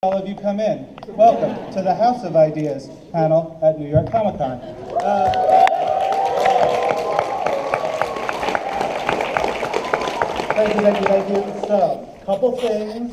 All of you come in. Welcome to the House of Ideas panel at New York Comic Con. Thank you. So, couple things,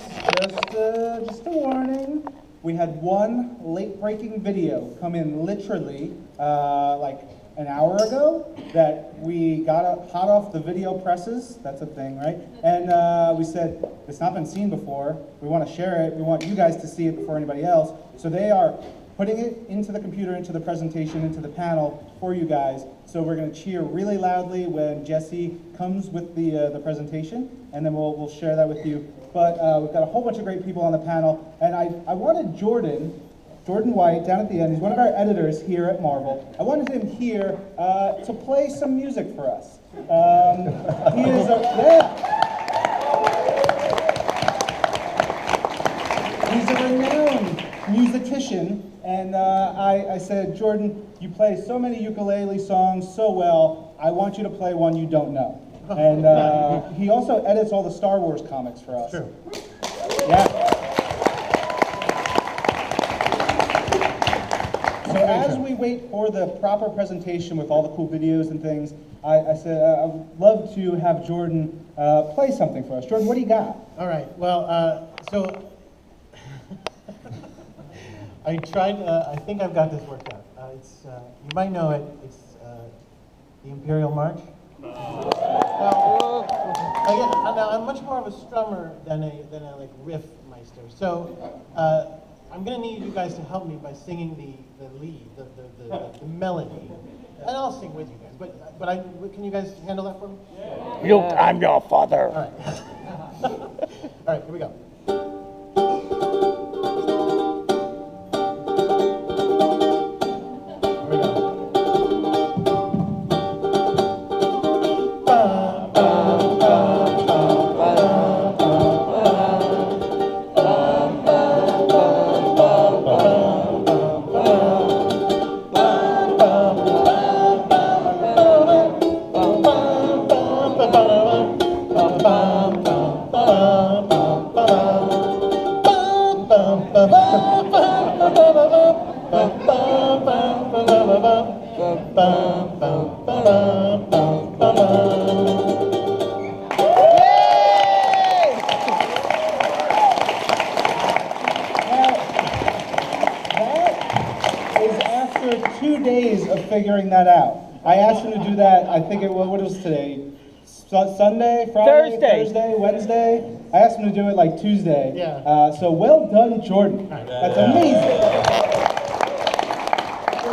just a warning. We had one late-breaking video come in literally like an hour ago that we got hot off the video presses. That's a thing, right? And we said, it's not been seen before. We want to share it. We want you guys to see it before anybody else. So they are putting it into the computer, into the presentation, into the panel for you guys. So we're going to cheer really loudly when Jesse comes with the presentation, and then we'll share that with you. But we've got a whole bunch of great people on the panel, and I wanted Jordan White down at the end. He's one of our editors here at Marvel. I wanted him here to play some music for us. He is he's a renowned musician, and I said, Jordan, you play so many ukulele songs so well, I want you to play one you don't know. And he also edits all the Star Wars comics for us. True. Yeah. So as we wait for the proper presentation with all the cool videos and things, I said I would love to have Jordan play something for us. Jordan, what do you got? All right. Well, so I tried. I think I've got this worked out. It's you might know it. It's the Imperial March. Now, I'm much more of a strummer than a like riff meister. So I'm gonna need you guys to help me by singing the lead, the melody, and I'll sing with you guys. But can you guys handle that for me? Yeah. I'm your father. All right. All right. Here we go. Figuring that out. I asked him to do that, I think what was today? Sunday, Friday, Thursday, Wednesday? I asked him to do it like Tuesday. Yeah. So well done, Jordan. That's amazing. Do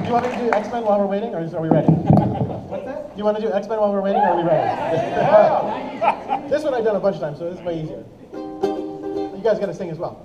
you want to do X-Men while we're waiting, or are we ready? What's that? Do you want to do X-Men while we're waiting, or are we ready? Yeah. This one I've done a bunch of times, so this is way easier. You guys got to sing as well.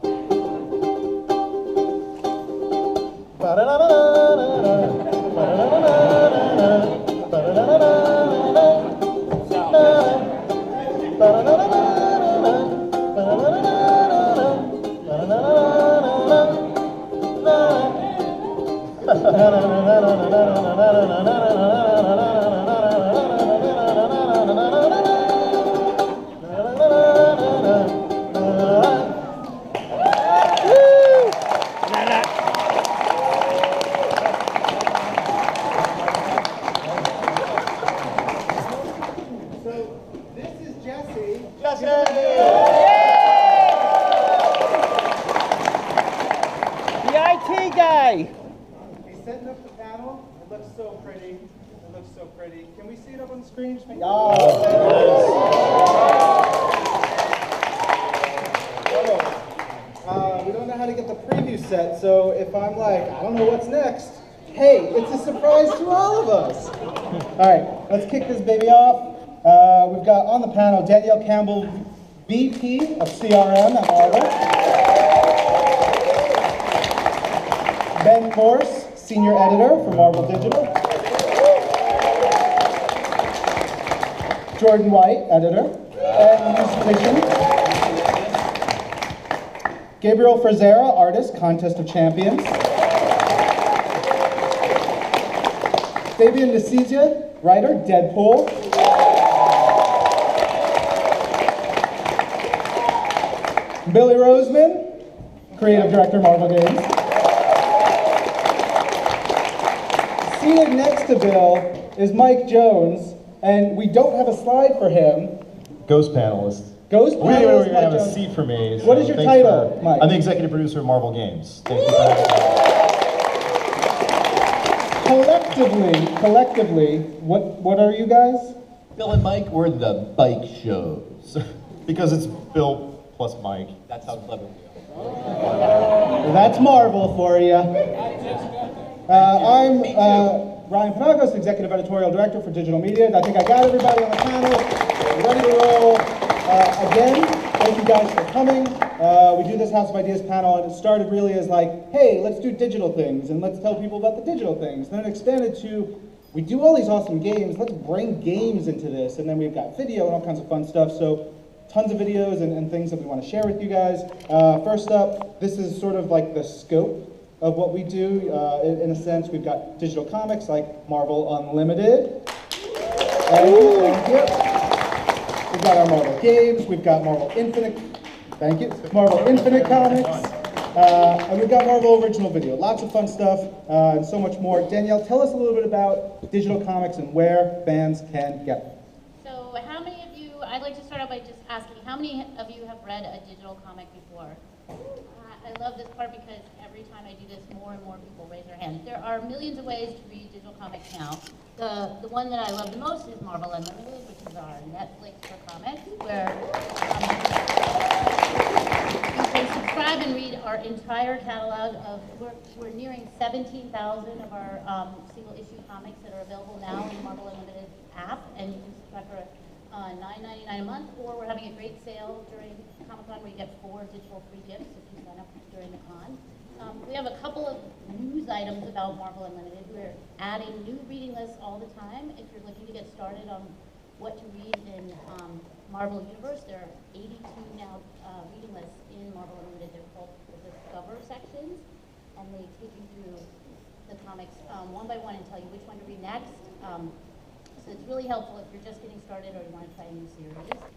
Can we see it up on the screen? We don't know how to get the preview set, so if I'm like, I don't know what's next, hey, it's a surprise to all of us. All right, let's kick this baby off. We've got on the panel Danielle Campbell, VP of CRM at Marvel. Ben Morse, Senior Editor for Marvel Digital. Jordan White, editor and musician. Gabriel Frazera, artist, Contest of Champions. Fabian Desizia, writer, Deadpool. Billy Roseman, creative director, Marvel Games. Seated next to Bill is Mike Jones, and we don't have a slide for him. Ghost panelist. Ghost We panelist, don't Mike even have a Jones. seat for me. What is your thanks title, Mike? I'm the executive producer of Marvel Games. Thank you for having me. Collectively, what are you guys? Bill and Mike, we're the bike shows. Because it's Bill plus Mike. That's how clever we are. That's Marvel for you. I'm Ryan Panagos, Executive Editorial Director for Digital Media. I think I got everybody on the panel. We're ready to roll. Again, thank you guys for coming. We do this House of Ideas panel, and it started really as like, hey, let's do digital things, and let's tell people about the digital things. Then it expanded to, we do all these awesome games, let's bring games into this, and then we've got video and all kinds of fun stuff. So tons of videos and things that we want to share with you guys. First up, this is sort of like the scope of what we do. In a sense, we've got digital comics like Marvel Unlimited. Thank you. We've got our Marvel games. We've got Marvel Infinite. Thank you. Marvel Infinite comics. And we've got Marvel Original Video. Lots of fun stuff and so much more. Danielle, tell us a little bit about digital comics and where fans can get them. So how many of you, I'd like to start out by just asking, how many of you have read a digital comic before? I love this part because every time I do this, more and more people raise their hand. There are millions of ways to read digital comics now. The one that I love the most is Marvel Unlimited, which is our Netflix for comics, where you can subscribe and read our entire catalog of, we're nearing 17,000 of our single issue comics that are available now in the Marvel Unlimited app, and you can subscribe for $9.99 a month, or we're having a great sale during Comic-Con where you get 4 digital free gifts if you sign up during the con. We have a couple of news items about Marvel Unlimited. We're adding new reading lists all the time. If you're looking to get started on what to read in Marvel Universe, there are 82 now reading lists in Marvel Unlimited. They're called the Discover sections, and they take you through the comics one by one and tell you which one to read next. So it's really helpful if you're just getting started or you want to try a new series.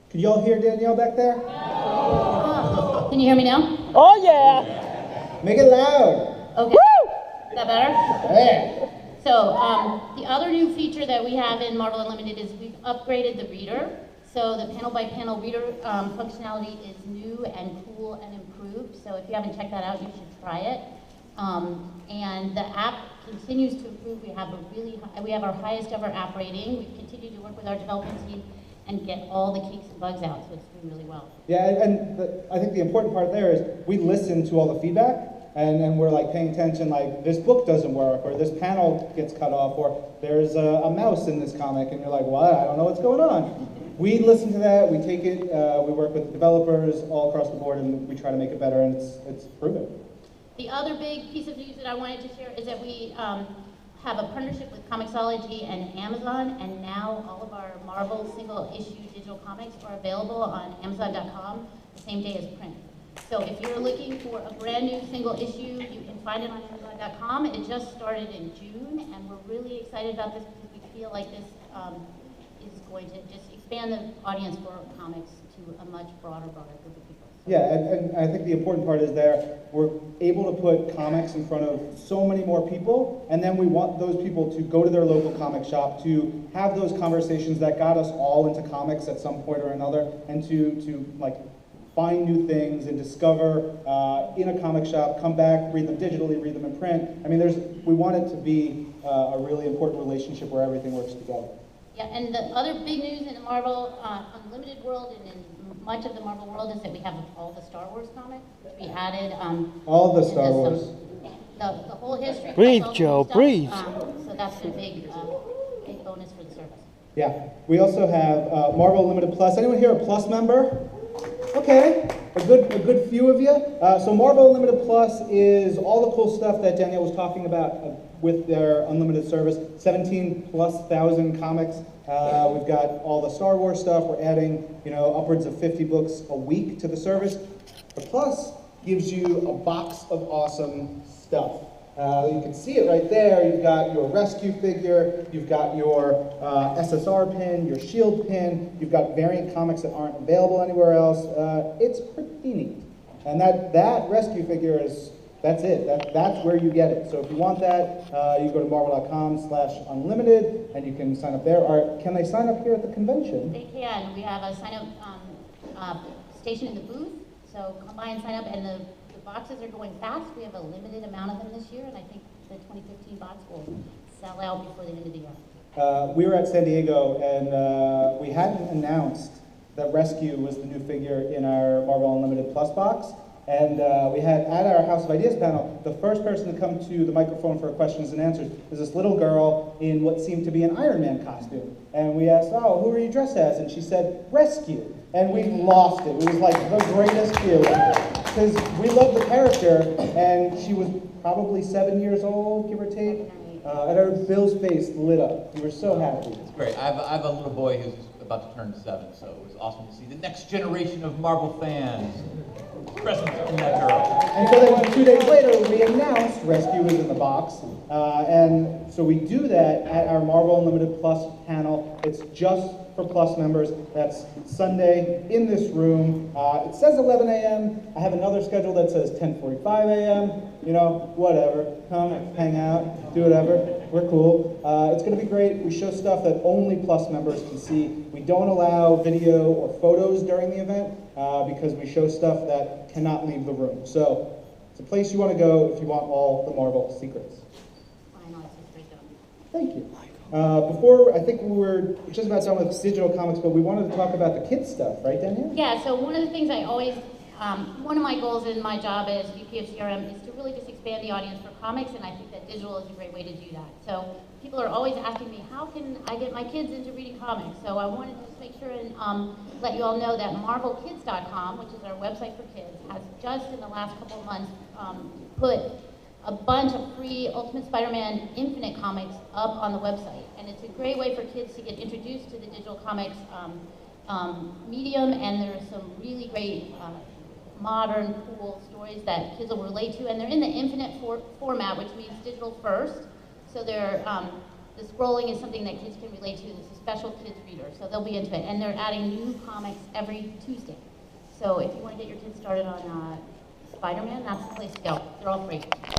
Can you all hear Danielle back there? Can you hear me now? Oh, yeah. Make it loud. Okay. Is that better? Yeah. So the other new feature that we have in Marvel Unlimited is we've upgraded the reader. So the panel-by-panel reader functionality is new and cool and improved. So if you haven't checked that out, you should try it. And the app continues to improve. We have our highest ever app rating. We've continued to work with our development team and get all the kinks and bugs out, so it's doing really well. Yeah, and I think the important part there is we listen to all the feedback, and we're like paying attention, like this book doesn't work, or this panel gets cut off, or there's a mouse in this comic, and you're like, what? I don't know what's going on. We listen to that, we take it, we work with developers all across the board, and we try to make it better, and it's proven. The other big piece of news that I wanted to share is that we have a partnership with Comixology and Amazon, and now all of our Marvel single issue digital comics are available on Amazon.com the same day as print. So if you're looking for a brand new single issue, you can find it on Amazon.com. It just started in June, and we're really excited about this because we feel like this is going to just expand the audience for comics to a much broader group of people. Yeah, and I think the important part is there, we're able to put comics in front of so many more people, and then we want those people to go to their local comic shop, to have those conversations that got us all into comics at some point or another, and to like find new things and discover in a comic shop, come back, read them digitally, read them in print. I mean, we want it to be a really important relationship where everything works together. Yeah, and the other big news in the Marvel Unlimited world and in much of the Marvel world is that we have all the Star Wars comics. We added all the Star Wars. The whole history. Breathe, Joe, breathe. So that's been a big bonus for the service. Yeah, we also have Marvel Unlimited Plus. Anyone here a Plus member? Okay, a good few of you. So Marvel Unlimited Plus is all the cool stuff that Danielle was talking about with their unlimited service. 17,000+ comics. We've got all the Star Wars stuff. We're adding, upwards of 50 books a week to the service. The Plus gives you a box of awesome stuff. You can see it right there. You've got your rescue figure, you've got your SSR pin, your shield pin, you've got variant comics that aren't available anywhere else. It's pretty neat. And that rescue figure is, that's it. That's where you get it. So if you want that, you go to marvel.com/unlimited and you can sign up there. Or can they sign up here at the convention? They can. We have a sign-up station in the booth, so come by and sign up. And the boxes are going fast. We have a limited amount of them this year, and I think the 2015 box will sell out before the end of the year. We were at San Diego, and we hadn't announced that Rescue was the new figure in our Marvel Unlimited Plus box. And we had, at our House of Ideas panel, the first person to come to the microphone for questions and answers was this little girl in what seemed to be an Iron Man costume. And we asked, oh, who are you dressed as? And she said, Rescue. And we lost it. It was like the greatest feeling. Because we loved the character, and she was probably 7 years old, give or take. And her Bill's face lit up. We were so happy. It's great. I have a little boy who's about to turn 7, so it was awesome to see the next generation of Marvel fans present from that girl. And so then 2 days later, we announced Rescue was in the box. And so we do that at our Marvel Unlimited Plus panel. It's just for Plus members. That's Sunday in this room. It says 11 a.m. I have another schedule that says 10:45 a.m. You know, whatever. Come, hang out, do whatever. We're cool. It's going to be great. We show stuff that only Plus members can see. We don't allow video or photos during the event because we show stuff that cannot leave the room. So it's a place you want to go if you want all the Marvel secrets. I know, it's a great job. Thank you. Before, I think we were just about done with digital comics, but we wanted to talk about the kids stuff, right, Danielle? Yeah, so one of the things I always, one of my goals in my job as VP of CRM is to really just expand the audience for comics, and I think that digital is a great way to do that. So people are always asking me, how can I get my kids into reading comics? So I wanted to just make sure and let you all know that marvelkids.com, which is our website for kids, has just in the last couple of months put a bunch of free Ultimate Spider-Man Infinite comics up on the website. And it's a great way for kids to get introduced to the digital comics medium, and there are some really great modern, cool stories that kids will relate to, and they're in the Infinite format, which means digital first. So they're, the scrolling is something that kids can relate to. It's a special kids reader, so they'll be into it. And they're adding new comics every Tuesday. So if you want to get your kids started on Spider-Man, that's the place to go. They're all free.